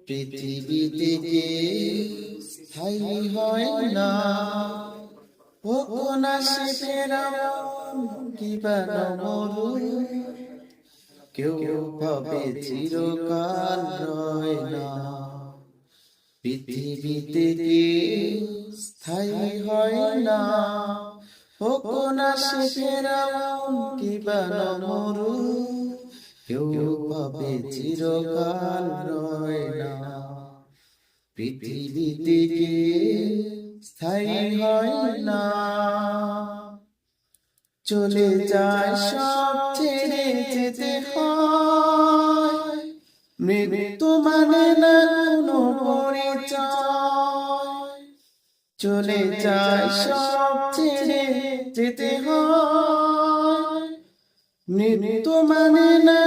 পৃথিবীতে স্থায়ী হয় না, ও কোন আসে ফেরাউন কিবা নমরু, কেউ ভাবে চিরকাল রয় না। পৃথিবীতে স্থায়ী হয় না, ও কোন আসে ফেরাউন কিবা নমরু, কেউ ভাবে চিরকাল রয় না। পৃথিবীতে স্থায়ী হয় না, চলে যায় সব ছেড়ে যেতে হয়। মৃত্যু মানে না কোনো পরিচয়, চলে যায় সব ছেড়ে যেতে হয়। মৃত্যু মানে না